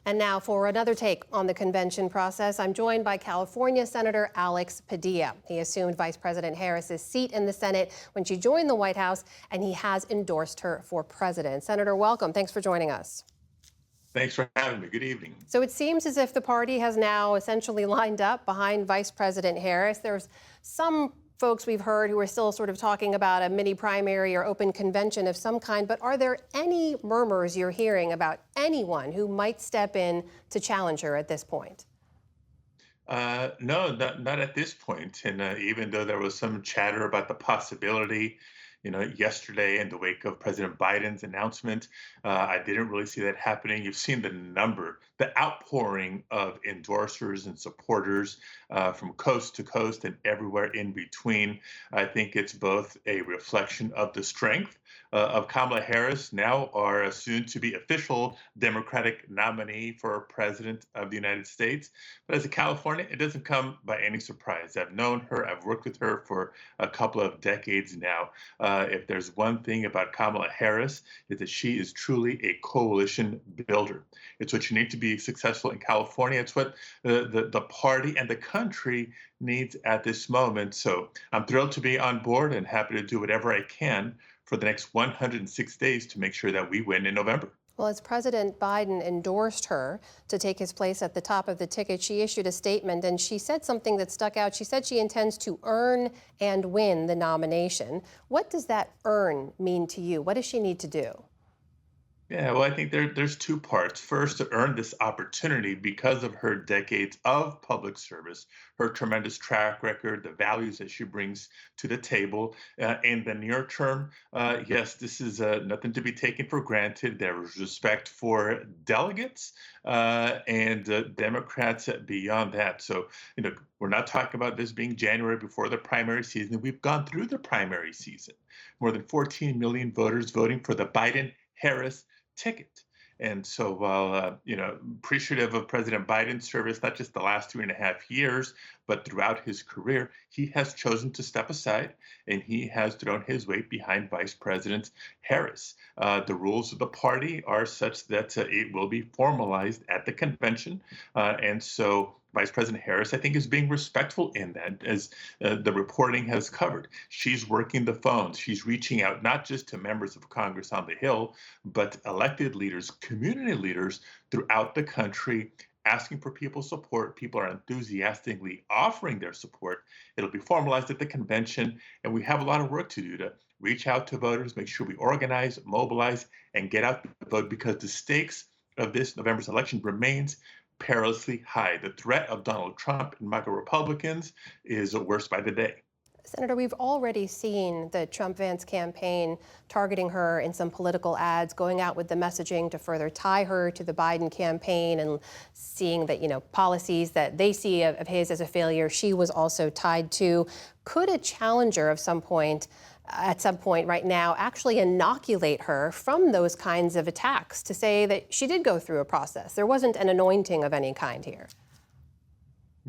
And now for another take on the convention process, I'm joined by California Senator Alex Padilla. He assumed Vice President Harris's seat in the Senate when she joined the White House, and he has endorsed her for president. Senator, welcome. Thanks for joining us. Thanks for having me. Good evening. So it seems as if the party has now essentially lined up behind Vice President Harris. There's some folks we've heard who are still sort of talking about a mini primary or open convention of some kind, but are there any murmurs you're hearing about anyone who might step in to challenge her at this point? No, not at this point. And even though there was some chatter about the possibility, yesterday in the wake of President Biden's announcement, I didn't really see that happening. You've seen the outpouring of endorsers and supporters from coast to coast and everywhere in between. I think it's both a reflection of the strength of Kamala Harris, now our soon-to-be official Democratic nominee for President of the United States. But as a Californian, it doesn't come by any surprise. I've known her, I've worked with her for a couple of decades now. If there's one thing about Kamala Harris, is that she is truly a coalition builder. It's what you need to be successful in California. It's what the party and the country needs at this moment. So I'm thrilled to be on board and happy to do whatever I can for the next 106 days to make sure that we win in November. Well, as President Biden endorsed her to take his place at the top of the ticket, she issued a statement and she said something that stuck out. She said she intends to earn and win the nomination. What does that earn mean to you? What does she need to do? Yeah, well, I think there's two parts. First, to earn this opportunity because of her decades of public service, her tremendous track record, the values that she brings to the table. In the near term, yes, this is nothing to be taken for granted. There is respect for delegates and Democrats beyond that. So, we're not talking about this being January before the primary season. We've gone through the primary season. More than 14 million voters voting for the Biden-Harris ticket. And so while, appreciative of President Biden's service, not just the last 3.5 years, but throughout his career, he has chosen to step aside and he has thrown his weight behind Vice President Harris. The rules of the party are such that it will be formalized at the convention. And so Vice President Harris, I think, is being respectful in that, as the reporting has covered. She's working the phones. She's reaching out not just to members of Congress on the Hill, but elected leaders, community leaders throughout the country, asking for people's support. People are enthusiastically offering their support. It'll be formalized at the convention, and we have a lot of work to do to reach out to voters, make sure we organize, mobilize, and get out the vote, because the stakes of this November's election remains perilously high. The threat of Donald Trump and MAGA Republicans is worse by the day. Senator, we've already seen the Trump-Vance campaign targeting her in some political ads, going out with the messaging to further tie her to the Biden campaign, and seeing that, policies that they see of his as a failure, she was also tied to. Could a challenger at some point right now actually inoculate her from those kinds of attacks, to say that she did go through a process? There wasn't an anointing of any kind here.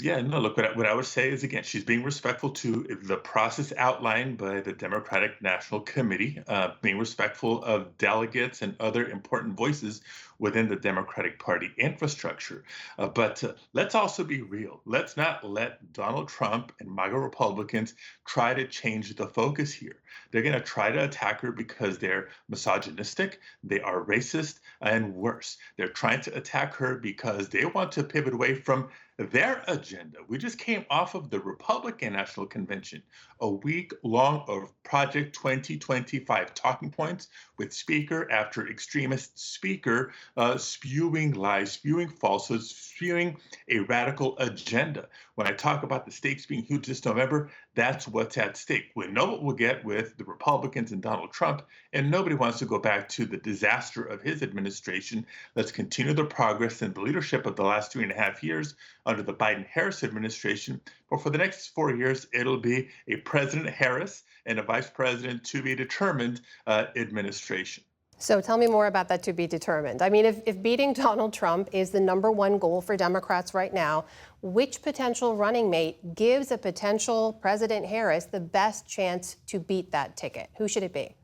Yeah, no, look, what I would say is, again, she's being respectful to the process outlined by the Democratic National Committee, being respectful of delegates and other important voices within the Democratic Party infrastructure. But let's also be real. Let's not let Donald Trump and MAGA Republicans try to change the focus here. They're going to try to attack her because they're misogynistic, they are racist, and worse. They're trying to attack her because they want to pivot away from their agenda. We just came off of the Republican National Convention, a week long of Project 2025 talking points with speaker after extremist speaker spewing lies, spewing falsehoods, spewing a radical agenda. When I talk about the stakes being huge this November, that's what's at stake. We know what we'll get with the Republicans and Donald Trump, and nobody wants to go back to the disaster of his administration. Let's continue the progress and the leadership of the last 3.5 years under the Biden-Harris administration. But for the next 4 years, it'll be a President Harris and a Vice President to be determined administration. So tell me more about that to be determined. I mean, if beating Donald Trump is the #1 goal for Democrats right now, which potential running mate gives a potential President Harris the best chance to beat that ticket? Who should it be?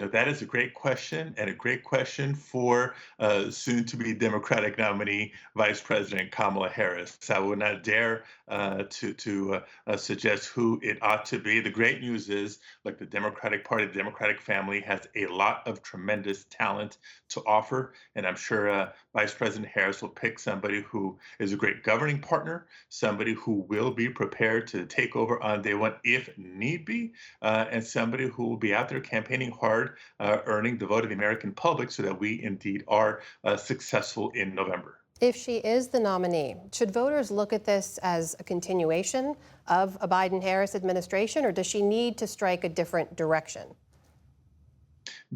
That is a great question and a great question for soon to be Democratic nominee Vice President Kamala Harris. I would not dare to suggest who it ought to be. The great news is, like the Democratic Party, the Democratic family has a lot of tremendous talent to offer. And I'm sure Vice President Harris will pick somebody who is a great governing partner, somebody who will be prepared to take over on day one if need be, and somebody who will be out there campaigning hard, earning the vote of the American public so that we indeed are successful in November. If she is the nominee, should voters look at this as a continuation of a Biden-Harris administration, or does she need to strike a different direction?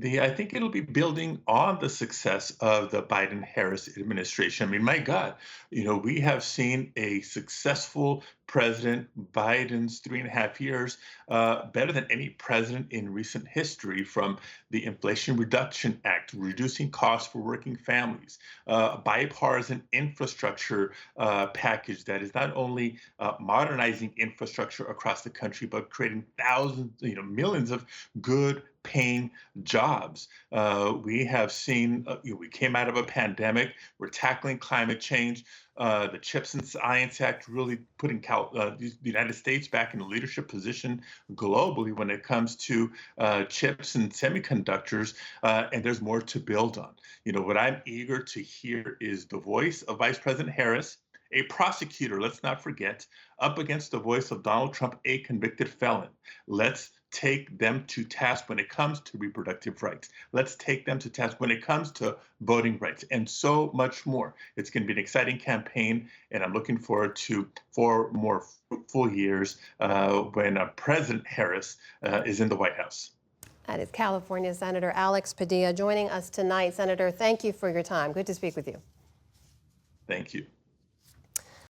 I think it'll be building on the success of the Biden Harris administration. I mean, my God, we have seen a successful president, Biden's 3.5 years, better than any president in recent history, from the Inflation Reduction Act, reducing costs for working families, a bipartisan infrastructure package that is not only modernizing infrastructure across the country, but creating thousands, millions of good paying jobs. We have seen, we came out of a pandemic, we're tackling climate change. The CHIPS and Science Act really putting the United States back in a leadership position globally when it comes to chips and semiconductors, and there's more to build on. What I'm eager to hear is the voice of Vice President Harris, a prosecutor, let's not forget, up against the voice of Donald Trump, a convicted felon. Let's take them to task when it comes to reproductive rights. Let's take them to task when it comes to voting rights, and so much more. It's going to be an exciting campaign, and I'm looking forward to 4 more fruitful years when President Harris is in the White House. That is California Senator Alex Padilla joining us tonight. Senator, thank you for your time. Good to speak with you. Thank you.